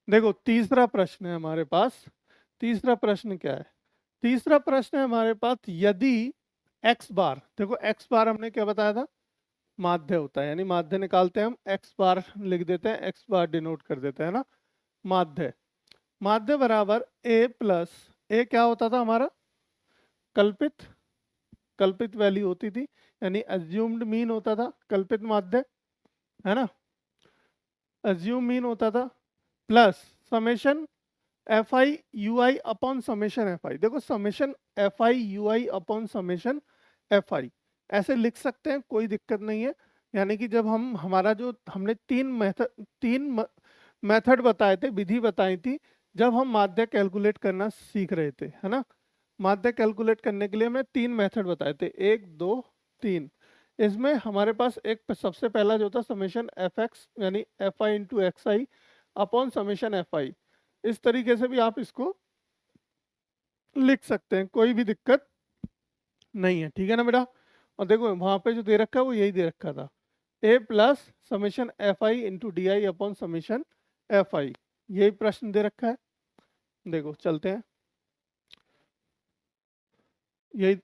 देखो तीसरा प्रश्न है हमारे पास। तीसरा प्रश्न क्या है? तीसरा प्रश्न है हमारे पास, यदि x बार, देखो x बार हमने क्या बताया था, माध्य होता है, यानी माध्य निकालते हैं हम, x बार लिख देते हैं, x बार डिनोट कर देते हैं ना, माध्य। माध्य बराबर a प्लस a क्या होता था हमारा, कल्पित, कल्पित वैल्यू होती थी, यानी अज्यूम्ड मीन होता था कल्पित माध्य, है ना, अज्यूम मीन होता था, plus summation F I U I upon summation F I. देखो summation F I U I upon summation F I ऐसे लिख सकते हैं, कोई दिक्कत नहीं है। यानी कि जब हम हमारा जो हमने तीन मेथड बताए थे, विधि बताई थी, जब हम माध्य कैलकुलेट करना सीख रहे थे, है ना, माध्य कैलकुलेट करने के लिए हमने तीन मेथड बताए थे, एक दो तीन। इसमें हमारे पास एक सबसे पहला जो था समेशन एफ एक्स यानी F I into x I upon summation F आई, इस तरीके से भी आप इसको लिख सकते हैं, कोई भी दिक्कत नहीं है, ठीक है ना बेटा। और देखो वहां पे जो दे रखा है वो यही दे रखा था, A plus summation F I into D I upon summation F I, यही प्रश्न दे रखा है। देखो चलते हैं, यही,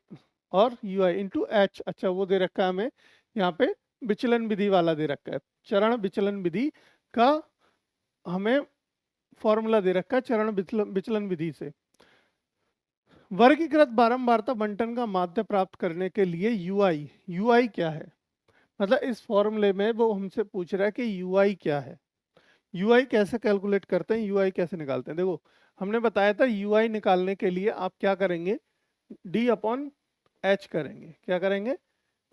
और यू आई इंटू एच, अच्छा वो दे रखा है हमें यहाँ पे, विचलन विधि वाला दे रखा है, चरण विचलन विधि का हमें फॉर्मूला दे रखा है, चरण विचलन विधि से। वर्गीकृत बारंबारता बंटन का माध्य प्राप्त करने के लिए यूआई, यूआई क्या है, मतलब इस फॉर्मूले में वो हमसे पूछ रहा है कि यूआई क्या है, यूआई कैसे कैलकुलेट करते हैं, यूआई कैसे निकालते हैं। देखो हमने बताया था यूआई निकालने के लिए आप क्या करेंगे, डी अपॉन एच करेंगे, क्या करेंगे,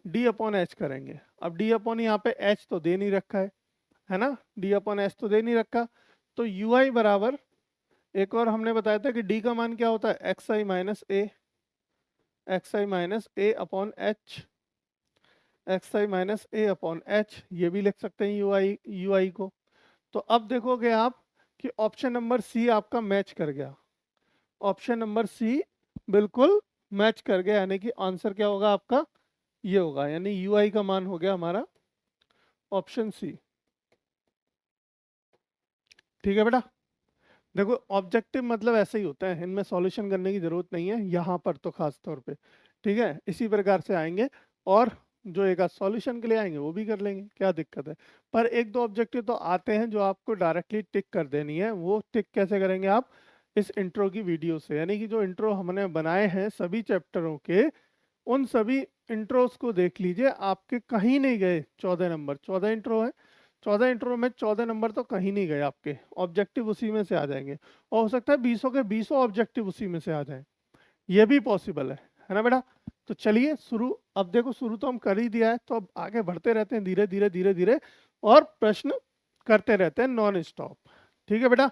डी अपॉन एच करेंगे। अब डी अपॉन यहाँ पे एच तो दे नहीं रखा है ना, डी अपॉन एच तो दे नहीं रखा, तो यूआई बराबर, एक और हमने बताया था कि डी का मान क्या होता है, एक्स आई माइनस ए, एक्स आई माइनस ए अपॉन एच, एक्स आई माइनस ए अपॉन एच, ये भी लिख सकते हैं यूआई को। तो अब देखोगे आप कि ऑप्शन नंबर सी आपका मैच कर गया, ऑप्शन नंबर सी बिल्कुल मैच कर गया, यानी कि आंसर क्या होगा आपका, ये होगा, यानी यूआई का मान हो गया हमारा ऑप्शन सी, ठीक है बेटा। देखो ऑब्जेक्टिव मतलब ऐसे ही होता है, इनमें सॉल्यूशन करने की जरूरत नहीं है यहाँ पर तो खास तौर पे, ठीक है, इसी प्रकार से आएंगे, और जो एक सॉल्यूशन के लिए आएंगे वो भी कर लेंगे, क्या दिक्कत है। पर एक दो ऑब्जेक्टिव तो आते हैं जो आपको डायरेक्टली टिक कर देनी है, वो टिक कैसे करेंगे आप, इस इंट्रो की वीडियो से, यानी कि जो इंट्रो हमने बनाए हैं सभी चैप्टरों के, उन सभी इंट्रोस को देख लीजिए, आपके कहीं नहीं गए 14 नंबर, 14 इंट्रो है, 14 इंट्रो में 14 नंबर तो कहीं नहीं गए आपके, ऑब्जेक्टिव उसी में से आ जाएंगे, और हो सकता है 20 के 20 ऑब्जेक्टिव उसी में से आ जाए, ये भी पॉसिबल है ना बेटा। तो चलिए शुरू, अब देखो शुरू तो हम कर ही दिया है, तो अब आगे बढ़ते रहते हैं धीरे धीरे धीरे धीरे, और प्रश्न करते रहते हैं नॉन स्टॉप, ठीक है बेटा।